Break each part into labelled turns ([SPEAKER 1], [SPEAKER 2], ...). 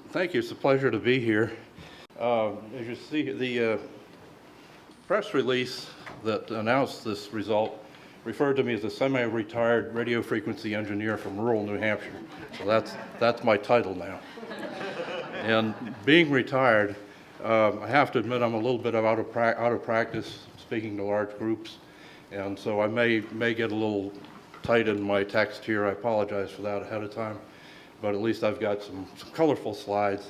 [SPEAKER 1] Thank you. It's a pleasure to be here. As you see, the press release that announced this result referred to me as a semi-retired radio frequency engineer from rural New Hampshire. So that's my title now. And being retired, I have to admit I'm a little bit out of practice speaking to large groups, and so I may get a little tight in my text here. I apologize for that ahead of time, but at least I've got some colorful slides,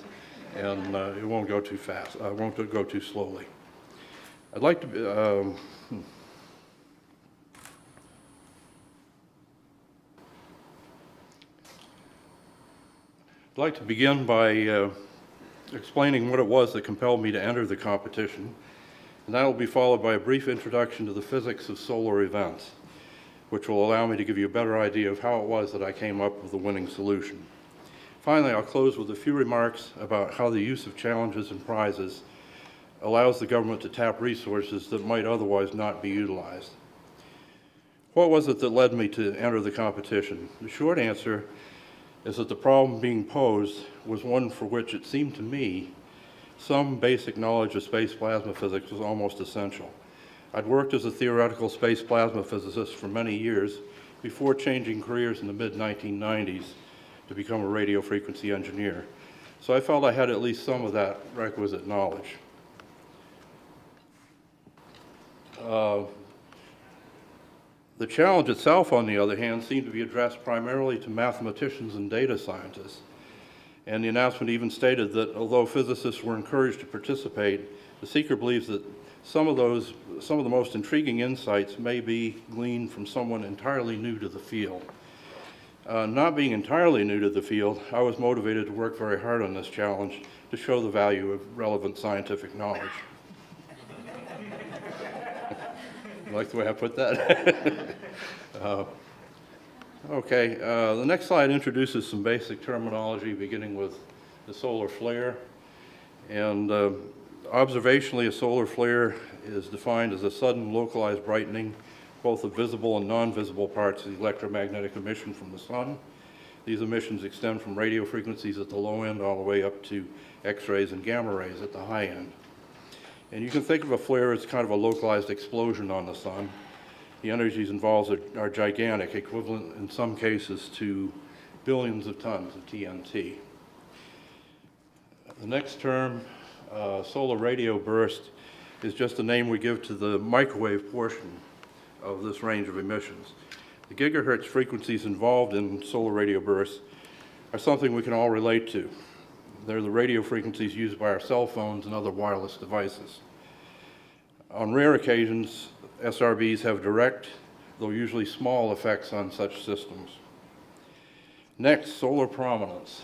[SPEAKER 1] and it won't go too fast. I won't go too slowly. I'd like to I'd like to begin by explaining what it was that compelled me to enter the competition, and that will be followed by a brief introduction to the physics of solar events, which will allow me to give you a better idea of how it was that I came up with the winning solution. Finally, I'll close with a few remarks about how the use of challenges and prizes allows the government to tap resources that might otherwise not be utilized. What was it that led me to enter the competition? The short answer is that the problem being posed was one for which it seemed to me some basic knowledge of space plasma physics was almost essential. I'd worked as a theoretical space plasma physicist for many years before changing careers in the mid-1990s to become a radio frequency engineer. So I felt I had at least some of that requisite knowledge. The challenge itself, on the other hand, seemed to be addressed primarily to mathematicians and data scientists. And the announcement even stated that although physicists were encouraged to participate, the seeker believes that some of the most intriguing insights may be gleaned from someone entirely new to the field. Not being entirely new to the field, I was motivated to work very hard on this challenge to show the value of relevant scientific knowledge. You like the way I put that? Okay, the next slide introduces some basic terminology, beginning with the solar flare. And observationally, a solar flare is defined as a sudden localized brightening, both of visible and non-visible parts of the electromagnetic emission from the sun. These emissions extend from radio frequencies at the low end all the way up to X-rays and gamma rays at the high end. And you can think of a flare as kind of a localized explosion on the sun. The energies involved are gigantic, equivalent in some cases to billions of tons of TNT. The next term, solar radio burst, is just a name we give to the microwave portion of this range of emissions. The gigahertz frequencies involved in solar radio bursts are something we can all relate to. They're the radio frequencies used by our cell phones and other wireless devices. On rare occasions, SRBs have direct, though usually small, effects on such systems. Next, solar prominence.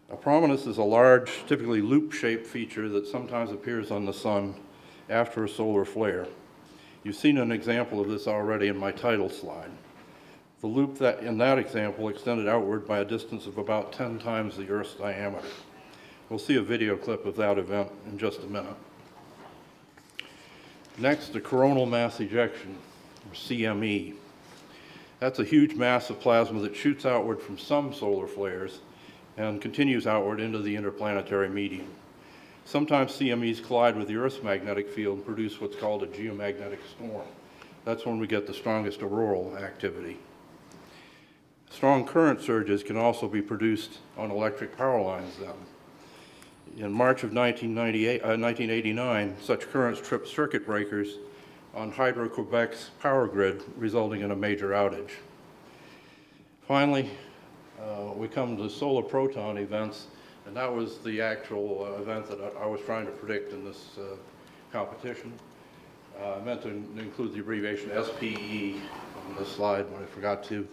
[SPEAKER 1] A prominence is a large, typically loop-shaped feature that sometimes appears on the sun after a solar flare. You've seen an example of this already in my title slide. The loop in that example extended outward by a distance of about 10 times the Earth's diameter. We'll see a video clip of that event in just a minute. Next, the coronal mass ejection, or CME. That's a huge mass of plasma that shoots outward from some solar flares and continues outward into the interplanetary medium. Sometimes CMEs collide with the Earth's magnetic field and produce what's called a geomagnetic storm. That's when we get the strongest auroral activity. Strong current surges can also be produced on electric power lines then. In March of 1989, such currents tripped circuit breakers on Hydro-Quebec's power grid, resulting in a major outage. Finally, we come to solar proton events, and that was the actual event that I was trying to predict in this competition. I meant to include the abbreviation SPE on this slide, but I forgot to.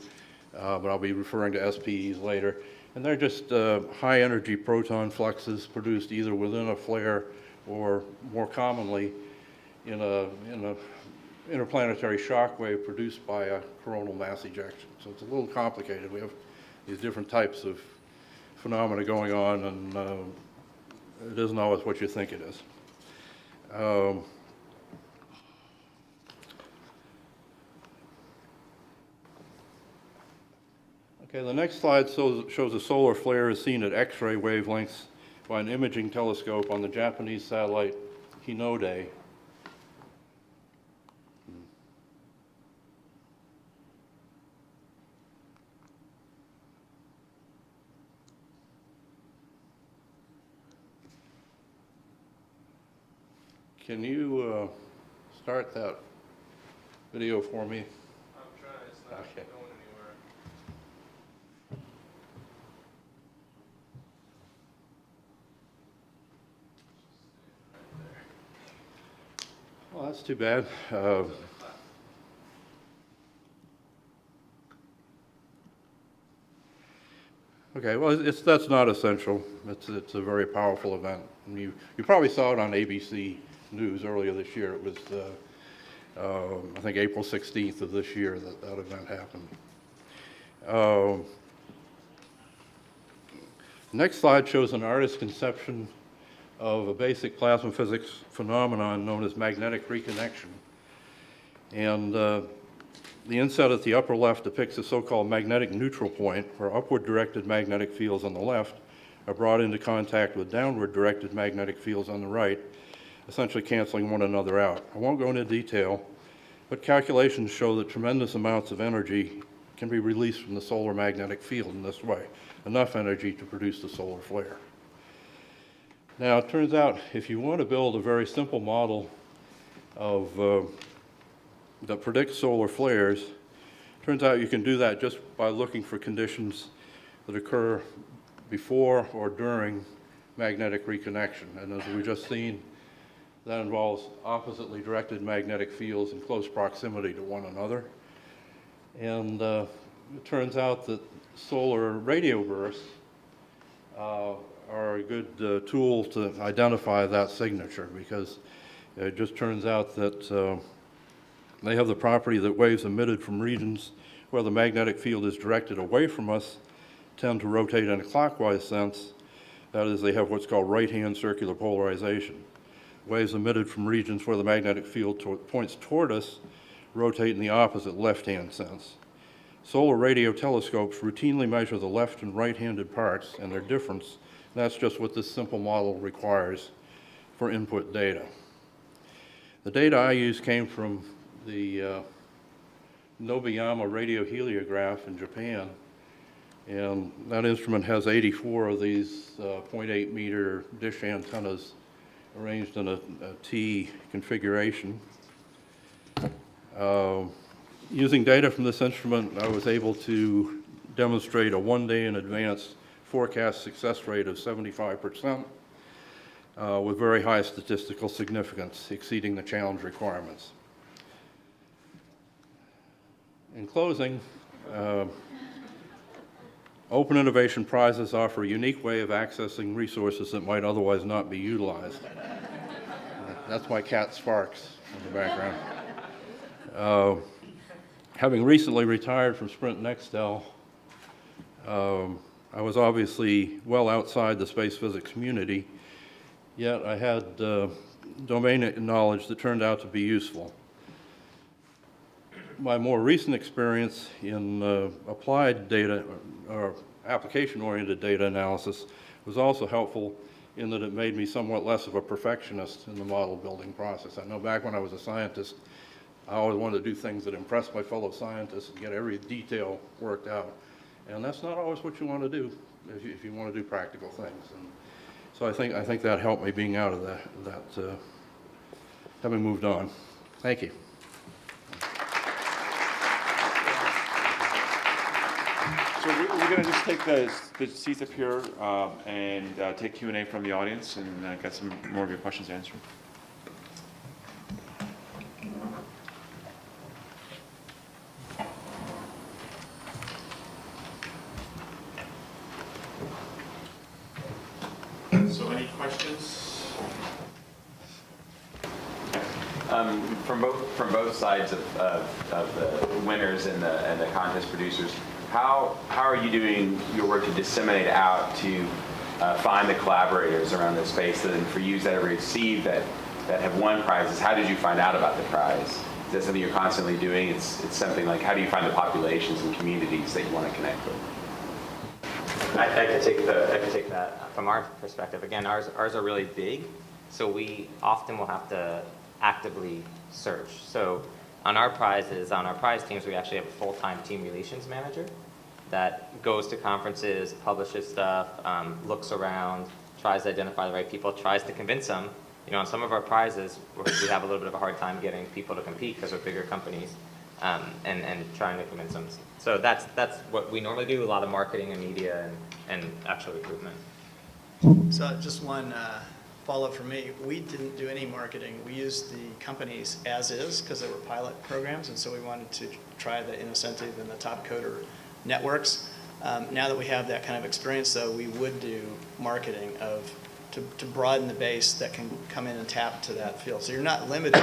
[SPEAKER 1] But I'll be referring to SPEs later. And they're just high-energy proton fluxes produced either within a flare or, more commonly, in a interplanetary shock wave produced by a coronal mass ejection. So it's a little complicated. We have these different types of phenomena going on, and it isn't always what you think it is. Okay, the next slide shows a solar flare is seen at X-ray wavelengths by an imaging telescope on the Japanese satellite Hinode. Can you start that video for me?
[SPEAKER 2] I'm trying. It's not
[SPEAKER 1] Okay.
[SPEAKER 2] going anywhere.
[SPEAKER 1] Well, that's too bad. Okay, well, that's not essential. It's a very powerful event. And you probably saw it on ABC News earlier this year. It was, I think, April 16th of this year that event happened. Next slide shows an artist's conception of a basic plasma physics phenomenon known as magnetic reconnection. And the inset at the upper left depicts a so-called magnetic neutral point, where upward-directed magnetic fields on the left are brought into contact with downward-directed magnetic fields on the right, essentially canceling one another out. I won't go into detail, but calculations show that tremendous amounts of energy can be released from the solar magnetic field in this way, enough energy to produce the solar flare. Now, it turns out if you want to build a very simple model of that predicts solar flares, turns out you can do that just by looking for conditions that occur before or during magnetic reconnection. And as we've just seen, that involves oppositely directed magnetic fields in close proximity to one another. And it turns out that solar radio bursts are a good tool to identify that signature, because it just turns out that they have the property that waves emitted from regions where the magnetic field is directed away from us tend to rotate in a clockwise sense. That is, they have what's called right-hand circular polarization. Waves emitted from regions where the magnetic field points toward us rotate in the opposite left-hand sense. Solar radio telescopes routinely measure the left and right-handed parts and their difference. That's just what this simple model requires for input data. The data I used came from the Nobayama radioheliograph in Japan, and that instrument has 84 of these 0.8 meter dish antennas arranged in a T configuration. Using data from this instrument, I was able to demonstrate a 1 day in advance forecast success rate of 75%, with very high statistical significance, exceeding the challenge requirements. In closing, Open Innovation Prizes offer a unique way of accessing resources that might otherwise not be utilized. That's my cat Sparks in the background. Having recently retired from Sprint Nextel, I was obviously well outside the space physics community, yet I had domain knowledge that turned out to be useful. My more recent experience in applied data or application-oriented data analysis was also helpful in that it made me somewhat less of a perfectionist in the model building process. I know back when I was a scientist, I always wanted to do things that impressed my fellow scientists and get every detail worked out. And that's not always what you want to do if you want to do practical things. And so I think that helped me being out of that having moved on. Thank you.
[SPEAKER 3] So we're going to just take the seats up here and take Q&A from the audience and get some more of your questions answered. So any questions?
[SPEAKER 4] From both sides of the winners and the contest producers, how are you doing your work to disseminate out to find the collaborators around this space, and for you that have received that have won prizes? How did you find out about the prize? Is that something you're constantly doing? It's something like, how do you find the populations and communities that you want to connect with?
[SPEAKER 5] I could take that from our perspective. Again, ours are really big, so we often will have to actively search. So on our prize teams, we actually have a full-time team relations manager that goes to conferences, publishes stuff, looks around, tries to identify the right people, tries to convince them. You know, on some of our prizes, we have a little bit of a hard time getting people to compete because we're bigger companies, and trying to convince them. So that's what we normally do, a lot of marketing and media and actual recruitment.
[SPEAKER 6] So just one follow-up from me. We didn't do any marketing. We used the companies as is because they were pilot programs, and so we wanted to try the incentive and the top coder networks. Now that we have that kind of experience, though, we would do marketing to broaden the base that can come in and tap to that field. So you're not limited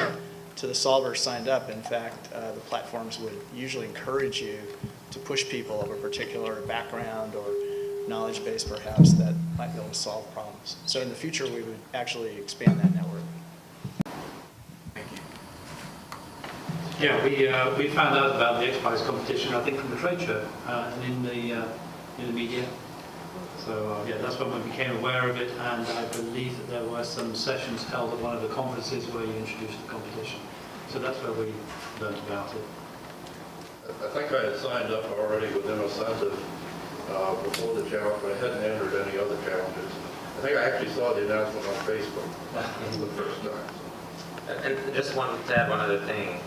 [SPEAKER 6] to the solvers signed up. In fact, the platforms would usually encourage you to push people of a particular background or knowledge base, perhaps, that might be able to solve problems. So in the future, we would actually expand that network.
[SPEAKER 7] Yeah, we found out about the XPRIZE competition, I think, from the trade show and in the media. So yeah, that's when we became aware of it, and I believe that there were some sessions held at one of the conferences where you introduced the competition. So that's where we learned about it.
[SPEAKER 1] I think I had signed up already with incentive before the challenge, but I hadn't entered any other challenges. I think I actually saw the announcement on Facebook for the first time.
[SPEAKER 5] And just wanted to add one other thing.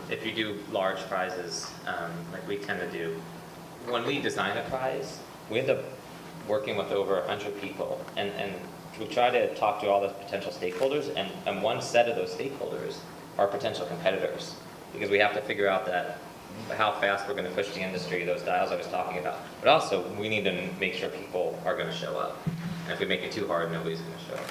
[SPEAKER 5] If you do large prizes, like we tend to do, when we design a prize, we end up working with over 100 people, and we try to talk to all the potential stakeholders, and one set of those stakeholders are potential competitors, because we have to figure out that how fast we're going to push the industry, those dials I was talking about. But also, we need to make sure people are going to show up. And if we make it too hard, nobody's going to show up.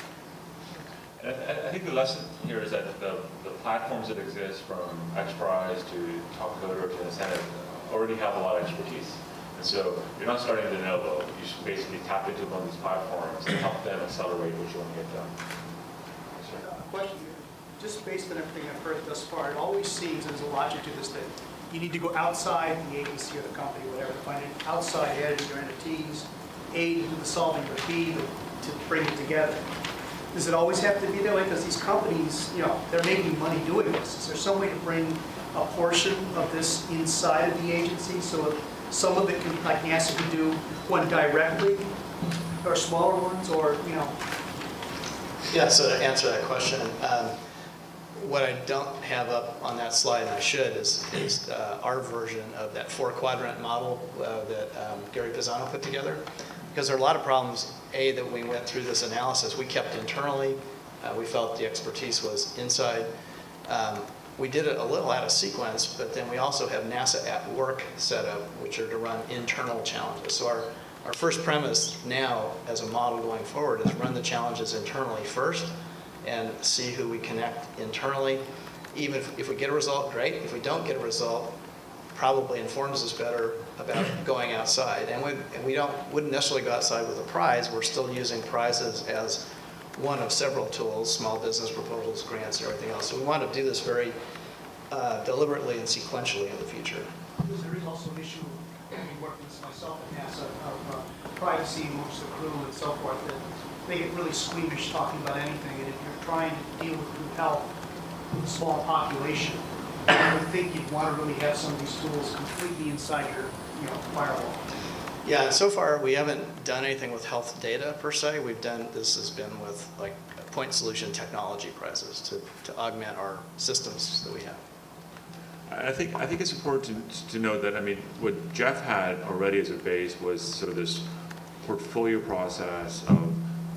[SPEAKER 3] And I think the lesson here is that the platforms that exist, from XPRIZE to Top Coder to Incentive, already have a lot of expertise. And so you're not starting de novo. You should basically tap into one of these platforms and help them accelerate what you want to get done.
[SPEAKER 8] Question, just based on everything I've heard thus far, it always seems there's a logic to this, that you need to go outside the agency or the company, whatever, to find an outside edge or entities, A, to do the solving, but B, to bring it together. Does it always have to be that way? Because these companies, you know, they're making money doing this. Is there some way to bring a portion of this inside of the agency so some of it can, like NASA can do one directly, or smaller ones, or, you know?
[SPEAKER 6] Yeah, so to answer that question, what I don't have up on that slide, and I should, is our version of that 4-quadrant model that Gary Pisano put together. Because there are a lot of problems, A, that we went through this analysis, we kept internally. We felt the expertise was inside. We did it a little out of sequence, but then we also have NASA at Work set up, which are to run internal challenges. So our first premise now, as a model going forward, is run the challenges internally first and see who we connect internally. Even if we get a result, great. If we don't get a result, probably informs us better about going outside. And we wouldn't necessarily go outside with a prize. We're still using prizes as one of several tools, small business proposals, grants, and everything else. So we want to do this very deliberately and sequentially in the future.
[SPEAKER 8] There is also an issue, we work with this myself at NASA, of privacy amongst the crew and so forth, that they get really squeamish talking about anything. And if you're trying to deal with group health with a small population, I would think you'd want to really have some of these tools completely inside your, firewall.
[SPEAKER 6] Yeah, and so far we haven't done anything with health data per se. This has been with like point solution technology prizes to augment our systems that we have.
[SPEAKER 3] I think it's important to know that, I mean, what Jeff had already as a base was sort of this portfolio process of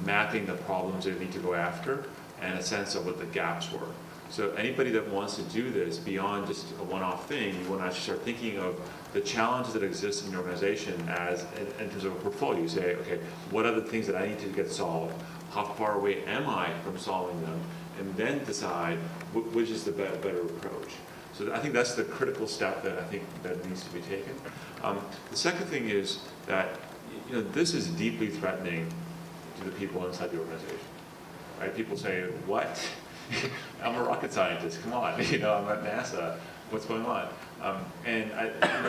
[SPEAKER 3] mapping the problems they need to go after and a sense of what the gaps were. So anybody that wants to do this beyond just a one-off thing, you want to actually start thinking of the challenges that exist in the organization as in terms of a portfolio. You say, okay, what are the things that I need to get solved? How far away am I from solving them? And then decide which is the better approach. So I think that's the critical step that I think that needs to be taken. The second thing is that this is deeply threatening to the people inside the organization. Right? People say, "What? I'm a rocket scientist. Come on, I'm at NASA. What's going on?"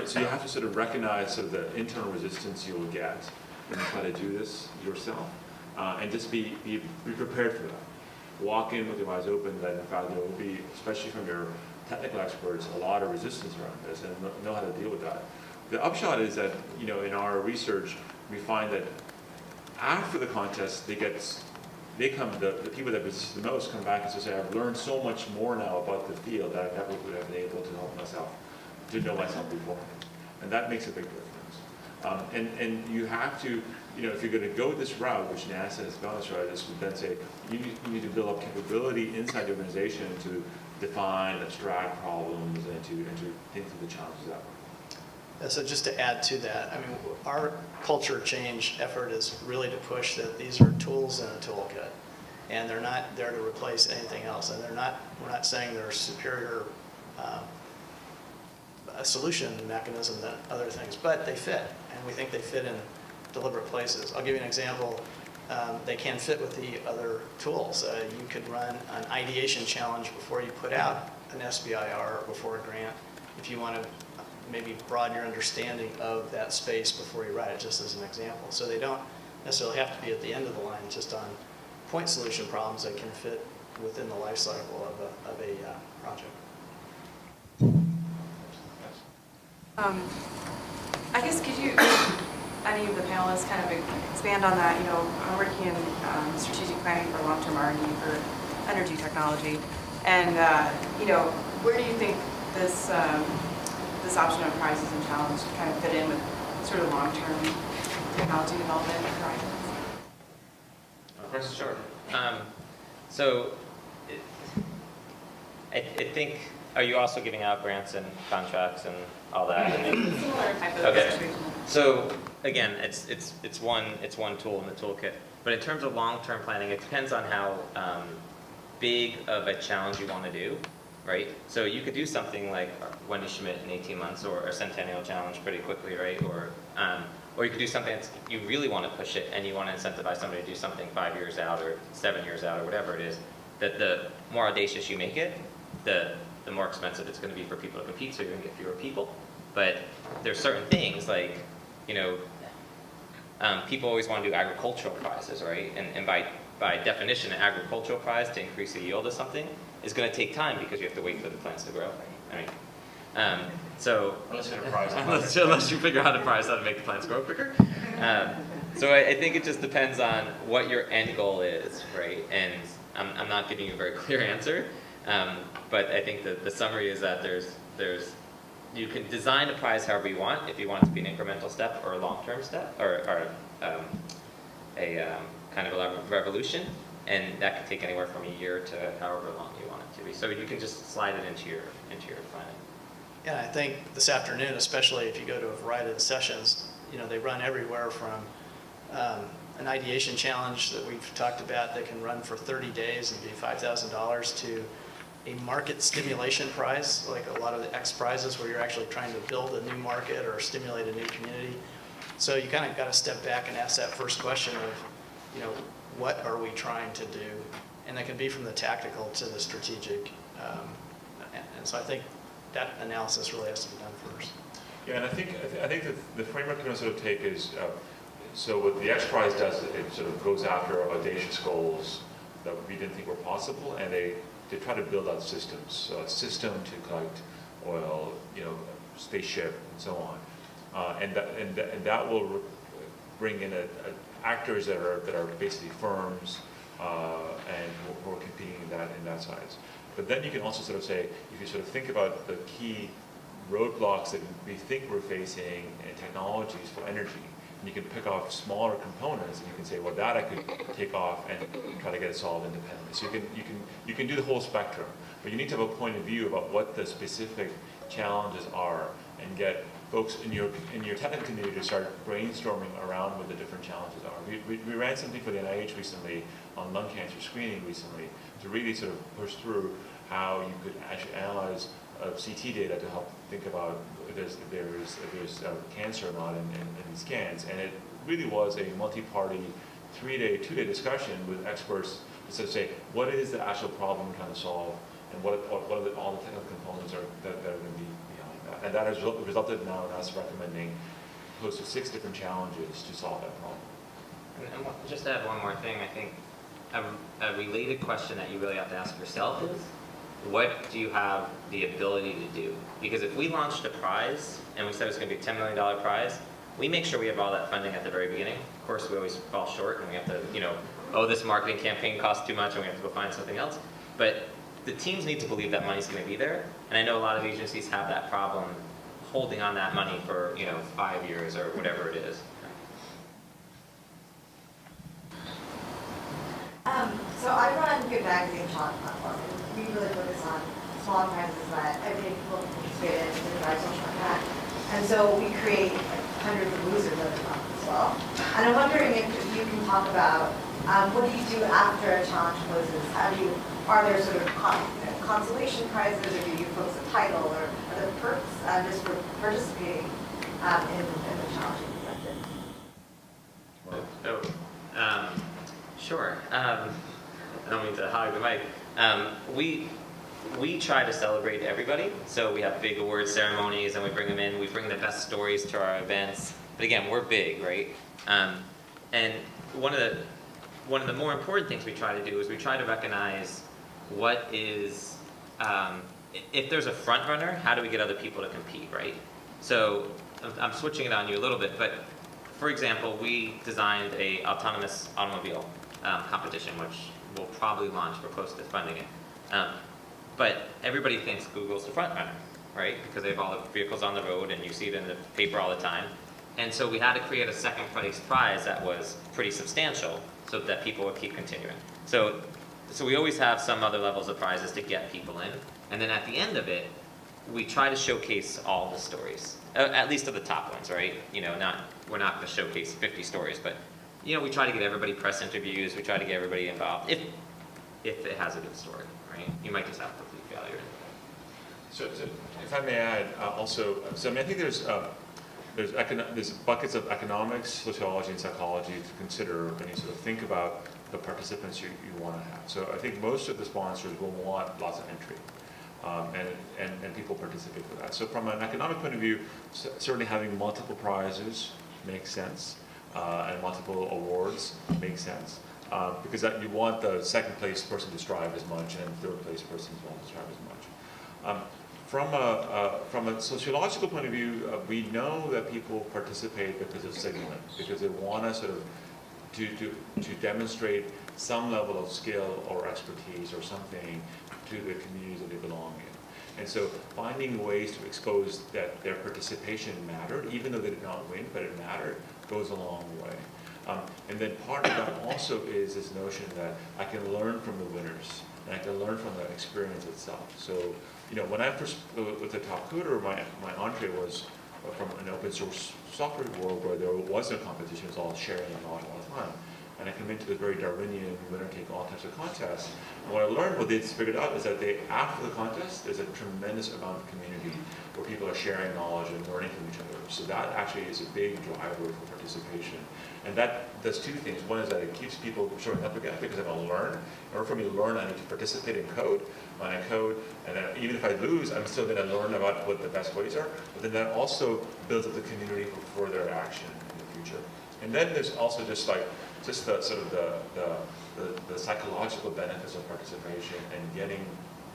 [SPEAKER 3] So you have to sort of recognize sort of the internal resistance you will get. than try to do this yourself. And just be prepared for that. Walk in with your eyes open that in fact there will be, especially from your technical experts, a lot of resistance around this, and know how to deal with that. The upshot is that, you know, in our research, we find that after the contest, the people that resist the most come back and say, I've learned so much more now about the field that I never would have been able to help myself, to know myself before. And that makes a big difference. And you have to, you know, if you're going to go this route, which NASA has gone this route, is would then say, you need to build up capability inside the organization to define, abstract problems, and to think through the challenges that way.
[SPEAKER 6] Yeah, so just to add to that, I mean, our culture change effort is really to push that these are tools in a toolkit, and they're not there to replace anything else. And we're not saying they're superior a solution mechanism than other things, but they fit, and we think they fit in deliberate places. I'll give you an example. They can fit with the other tools. You could run an ideation challenge before you put out an SBIR or before a grant, if you want to maybe broaden your understanding of that space before you write it, just as an example. So they don't necessarily have to be at the end of the line, just on point solution problems that can fit within the life cycle of a project.
[SPEAKER 9] I guess could you, any of the panelists kind of expand on that? You know, I'm working in strategic planning for long-term R&D for energy technology, and you know, where do you think this this option of prizes and challenge kind of fit in with sort of long-term technology development horizons?
[SPEAKER 3] Question?
[SPEAKER 5] Sure. So I think, are you also giving out grants and contracts and all that?
[SPEAKER 9] Similar type of
[SPEAKER 5] Okay.
[SPEAKER 9] situation.
[SPEAKER 5] So again, it's one tool in the toolkit. But in terms of long-term planning, it depends on how big of a challenge you want to do, right? So you could do something like Wendy Schmidt in 18 months, or a Centennial Challenge pretty quickly, right? Or you could do something that you really want to push it, and you want to incentivize somebody to do something 5 years out or 7 years out or whatever it is. That the more audacious you make it, the more expensive it's going to be for people to compete, so you're going to get fewer people. But there's certain things like, you know, people always want to do agricultural prizes, right? And by definition, an agricultural prize to increase the yield of something is going to take time because you have to wait for the plants to grow. I mean, so
[SPEAKER 3] Unless you have a prize.
[SPEAKER 5] unless you figure out how to price how to make the plants grow quicker. So I think it just depends on what your end goal is, right? And I'm not giving you a very clear answer, but I think that the summary is that you can design a prize however you want, if you want it to be an incremental step or a long-term step, or a kind of a revolution, and that could take anywhere from a year to however long you want it to be. So you can just slide it into your planning.
[SPEAKER 6] Yeah, I think this afternoon, especially if you go to a variety of the sessions, you know, they run everywhere from an ideation challenge that we've talked about that can run for 30 days and be $5,000 to a market stimulation prize, like a lot of the X prizes where you're actually trying to build a new market or stimulate a new community. So you kind of got to step back and ask that first question of, you know, what are we trying to do? And that can be from the tactical to the strategic. And so I think that analysis really has to be done first.
[SPEAKER 3] Yeah, and I think that the framework you're going to sort of take is, so what the X Prize does, it sort of goes after audacious goals that we didn't think were possible, and they try to build out systems. So a system to collect oil, you know, spaceship, and so on. And that will bring in actors that are basically firms and who are competing in that size. But then you can also sort of say, if you sort of think about the key roadblocks that we think we're facing in technologies for energy, and you can pick off smaller components, and you can say, well, that I could take off and try to get it solved independently. So you can do the whole spectrum, but you need to have a point of view about what the specific challenges are, and get folks in your technical community to start brainstorming around what the different challenges are. We ran something for the NIH recently on lung cancer screening recently to really sort of push through how you could actually analyze CT data to help think about if there's cancer or not in these scans. And it really was a multi-party, two-day discussion with experts to sort of say, what is the actual problem we're trying to solve, and what are all the technical components that are going to be behind that. And that has resulted now in us recommending close to 6 different challenges to solve that problem.
[SPEAKER 5] Just to add one more thing, I think a related question that you really have to ask yourself is, what do you have the ability to do? Because if we launched a prize and we said it's going to be a $10 million prize, we make sure we have all that funding at the very beginning. Of course, we always fall short and we have to, oh, this marketing campaign costs too much and we have to go find something else. But the teams need to believe that money's going to be there. And I know a lot of agencies have that problem holding on that money for, 5 years or whatever it is.
[SPEAKER 10] So I run Good Magazine Challenge platform, and we really focus on small prizes that everyday people can participate in to drive social impact. And so we create hundreds of losers every month as well. And I'm wondering if you can talk about what do you do after a challenge closes? Are there sort of consolation prizes, or do you post a title, or are there perks just for participating in the challenge you presented?
[SPEAKER 5] Sure. I don't mean to hog the mic. We try to celebrate everybody. So we have big award ceremonies and we bring them in. We bring the best stories to our events. But again, we're big, right? And one of the more important things we try to do is we try to recognize what is, if there's a front runner, how do we get other people to compete, right? So I'm switching it on you a little bit, but for example, we designed a autonomous automobile competition, which we'll probably launch. We're close to funding it. But everybody thinks Google's the front runner, right? Because they have all the vehicles on the road and you see it in the paper all the time. And so we had to create a second place prize that was pretty substantial so that people would keep continuing. So we always have some other levels of prizes to get people in. And then at the end of it, we try to showcase all the stories, at least of the top ones, right? We're not going to showcase 50 stories, but we try to get everybody press interviews. We try to get everybody involved if it has a good story, right? You might just have complete failure.
[SPEAKER 3] So if I may add, also, I think there's buckets of economics, sociology, and psychology to consider when you sort of think about the participants you want to have. So I think most of the sponsors will want lots of entry. And people participate for that. So from an economic point of view, certainly having multiple prizes makes sense, and multiple awards makes sense, because you want the second place person to strive as much and third place person as well to strive as much. From a sociological point of view, we know that people participate because of signaling, because they want to sort of to demonstrate some level of skill or expertise or something to the communities that they belong in. And so finding ways to expose that their participation mattered, even though they did not win, but it mattered, goes a long way. And then part of that also is this notion that I can learn from the winners, and I can learn from the experience itself. So, when I first, with the Top Coder, my entree was from an open source software world where there was no competition, it was all sharing of knowledge all the time. And I come into the very Darwinian winner-take-all types of contests. And what I learned, what they figured out, is that after the contest, there's a tremendous amount of community where people are sharing knowledge and learning from each other. So that actually is a big driver for participation. And that does two things. One is that it keeps people showing up again because they want to learn. In order for me to learn, I need to participate in code. When I code, and then even if I lose, I'm still going to learn about what the best ways are. But then that also builds up the community for further action in the future. And then there's also the sort of the psychological benefits of participation and getting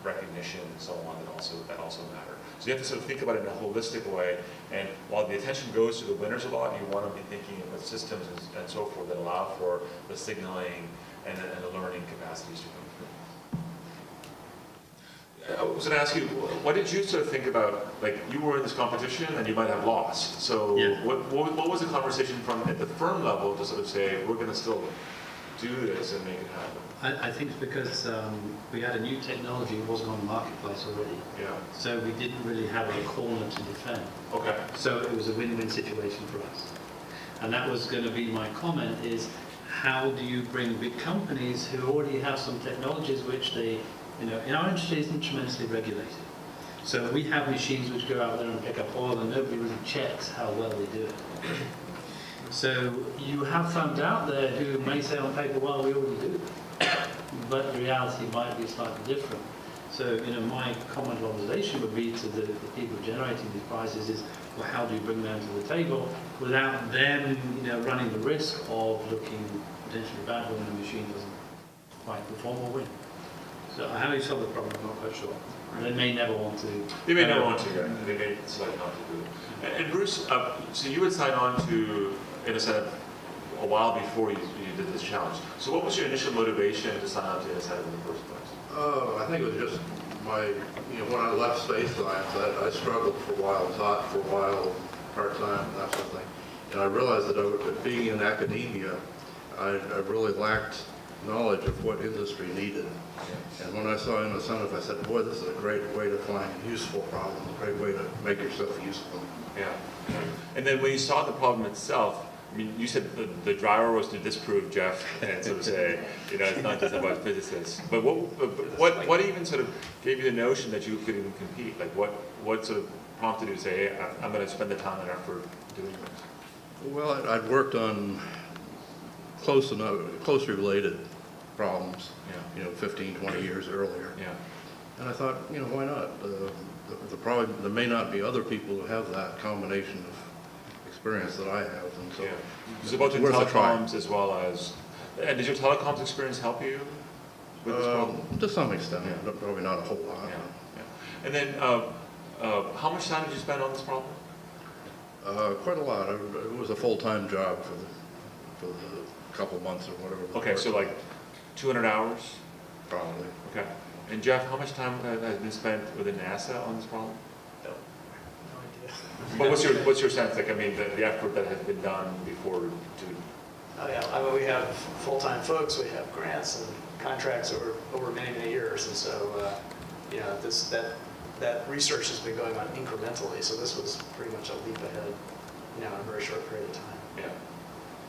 [SPEAKER 3] recognition and so on that also matter. So you have to sort of think about it in a holistic way. And while the attention goes to the winners a lot, you want to be thinking about systems and so forth that allow for the signaling and the learning capacities to come through. I was going to ask you, what did you sort of think about, like you were in this competition and you might have lost. So yeah. What was the conversation from at the firm level to sort of say, we're going to still do this and make it happen?
[SPEAKER 7] I think it's because we had a new technology, it wasn't on the marketplace already.
[SPEAKER 3] Yeah.
[SPEAKER 7] So we didn't really have a corner to defend.
[SPEAKER 3] Okay.
[SPEAKER 7] So it was a win-win situation for us. And that was going to be my comment is, how do you bring big companies who already have some technologies which they, in our industry isn't tremendously regulated. So we have machines which go out there and pick up oil and nobody really checks how well they do it. So you have firms out there who may say on paper, well, we already do it. But the reality might be slightly different. So, my comment or observation would be to the people generating these prizes is, well, how do you bring them to the table without them, running the risk of looking potentially bad when the machine doesn't quite perform or win. So how you solve the problem, I'm not quite sure. They may never want to.
[SPEAKER 3] They may not want to, right? They may decide not to do it. And Bruce, so you would sign on to NSF a while before you did this challenge. So what was your initial motivation to sign on to NSF in the first place?
[SPEAKER 1] I think it was just when I left space science, I struggled for a while, taught for a while, part-time, and that sort of thing. And I realized that being in academia, I really lacked knowledge of what industry needed. And when I saw incentive, I said, boy, this is a great way to find useful problems, a great way to make yourself useful.
[SPEAKER 3] Yeah. And then when you saw the problem itself, I mean, you said the driver was to disprove Jeff and sort of say, it's not just about physicists. But what even sort of gave you the notion that you could even compete? Like what sort of prompted you to say, hey, I'm going to spend the time and effort doing this?
[SPEAKER 1] Well, I'd worked on closely related problems, 15, 20 years earlier.
[SPEAKER 3] Yeah.
[SPEAKER 1] And I thought, why not? There may not be other people who have that combination of experience that I have, and so
[SPEAKER 3] it's about the
[SPEAKER 1] worth a try.
[SPEAKER 3] telecoms as well as. And did your telecoms experience help you with this problem?
[SPEAKER 1] To some extent, probably not a whole lot.
[SPEAKER 3] Yeah. And then, how much time did you spend on this problem?
[SPEAKER 1] Quite a lot. It was a full-time job for the couple months or whatever.
[SPEAKER 3] Okay, so like 200 hours?
[SPEAKER 1] Probably.
[SPEAKER 3] Okay. And Jeff, how much time has been spent within NASA on this problem?
[SPEAKER 6] No idea.
[SPEAKER 3] But what's your sense? Like, I mean, the effort that has been done before to.
[SPEAKER 6] Oh yeah, I mean, we have full-time folks, we have grants and contracts over many, many years, and so that research has been going on incrementally. So this was pretty much a leap ahead, in a very short period of time.
[SPEAKER 3] Yeah.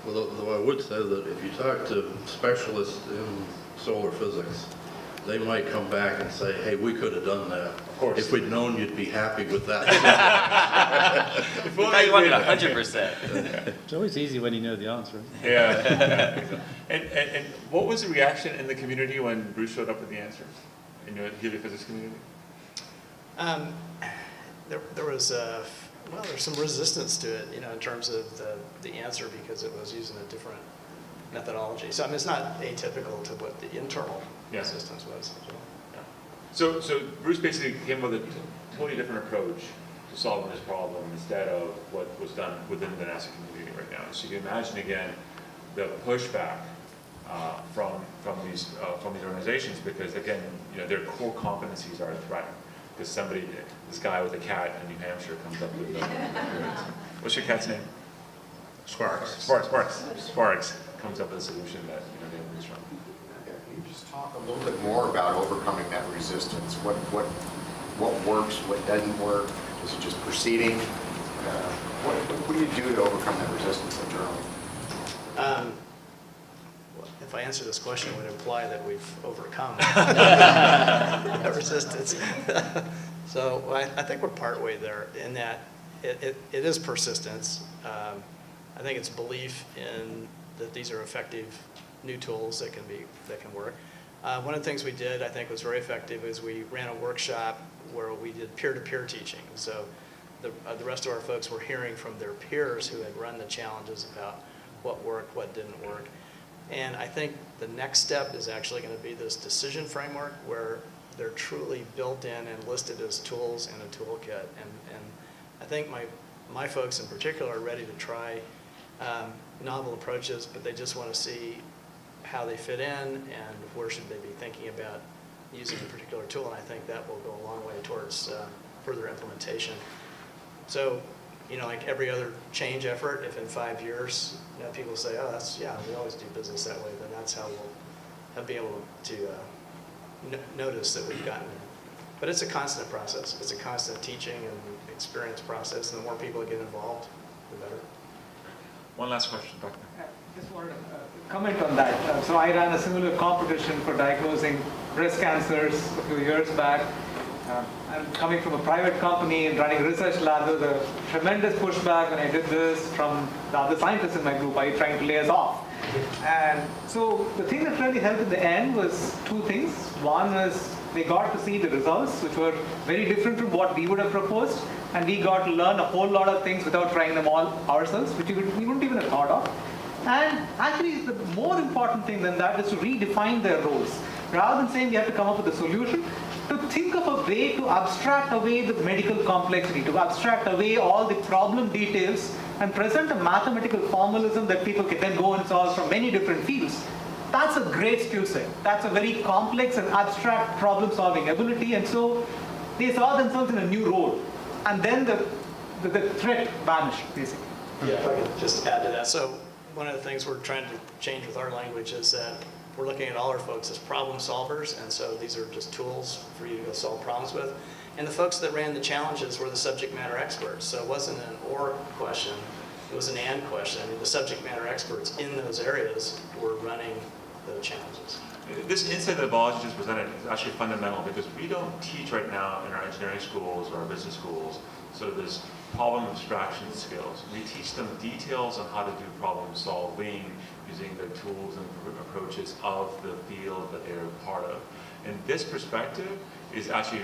[SPEAKER 1] Well, though I would say that if you talk to specialists in solar physics, they might come back and say, hey, we could have done that. Of
[SPEAKER 3] course.
[SPEAKER 1] If we'd known you'd be happy with that.
[SPEAKER 5] I thought you wanted 100%.
[SPEAKER 7] It's always easy when you know the answer.
[SPEAKER 3] Yeah. And what was the reaction in the community when Bruce showed up with the answer in the heliophysics community?
[SPEAKER 6] There was there's some resistance to it, in terms of the answer, because it was using a different methodology. So I mean, it's not atypical to what the internal resistance was.
[SPEAKER 3] So Bruce basically came with a totally different approach to solving this problem instead of what was done within the NASA community right now. So you can imagine again the pushback from these organizations, because again, their core competencies are threatened. Because this guy with a cat in New Hampshire comes up with what's your cat's name? Sparks comes up with a solution that they have reached from.
[SPEAKER 11] Can you just talk a little bit more about overcoming that resistance? What works, what doesn't work? Is it just proceeding? What do you do to overcome that resistance internally?
[SPEAKER 6] If I answer this question, it would imply that we've overcome that resistance. So I think we're partway there in that it is persistence. I think it's belief in that these are effective new tools that can work. One of the things we did, I think, was very effective is we ran a workshop where we did peer-to-peer teaching. So the rest of our folks were hearing from their peers who had run the challenges about what worked, what didn't work. And I think the next step is actually going to be this decision framework where they're truly built in and listed as tools in a toolkit. And I think my folks in particular are ready to try novel approaches, but they just want to see how they fit in and where should they be thinking about using a particular tool. And I think that will go a long way towards further implementation. So, like every other change effort, if in 5 years, people say, oh, we always do business that way, then that's how we'll be able to notice that we've gotten there. But it's a constant process. It's a constant teaching and experience process, and the more people that get involved, the better.
[SPEAKER 3] One last question, Dr.
[SPEAKER 12] Just wanted to comment on that. So I ran a similar competition for diagnosing breast cancers a few years back. I'm coming from a private company and running a research lab. There was a tremendous pushback when I did this from the other scientists in my group. Are you trying to lay us off? And so the thing that really helped in the end was two things. One was They got to see the results, which were very different from what we would have proposed, and we got to learn a whole lot of things without trying them all ourselves, which we wouldn't even have thought of. And actually, the more important thing than that is to redefine their roles. Rather than saying we have to come up with a solution, to think of a way to abstract away the medical complexity, to abstract away all the problem details and present a mathematical formalism that people can then go and solve from many different fields. That's a great skill set. That's a very complex and abstract problem-solving ability, and so they saw themselves in a new role. And then the threat vanished, basically.
[SPEAKER 6] Yeah, if I could just add to that. So one of the things we're trying to change with our language is that we're looking at all our folks as problem solvers, and so these are just tools for you to go solve problems with. And the folks that ran the challenges were the subject matter experts. So it wasn't an or question, it was an and question. I mean, the subject matter experts in those areas were running the challenges.
[SPEAKER 3] This insight that Balaji just presented is actually fundamental because we don't teach right now in our engineering schools or our business schools sort of this problem abstraction skills. We teach them details on how to do problem solving using the tools and approaches of the field that they're a part of. And this perspective is actually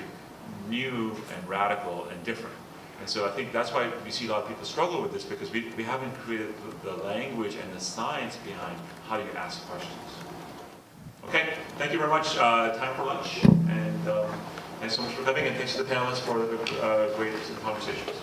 [SPEAKER 3] new and radical and different. And so I think that's why we see a lot of people struggle with this, because we haven't created the language and the science behind how you ask questions. Okay, thank you very much. Time for lunch, and thanks so much for coming, and thanks to the panelists for the great conversations.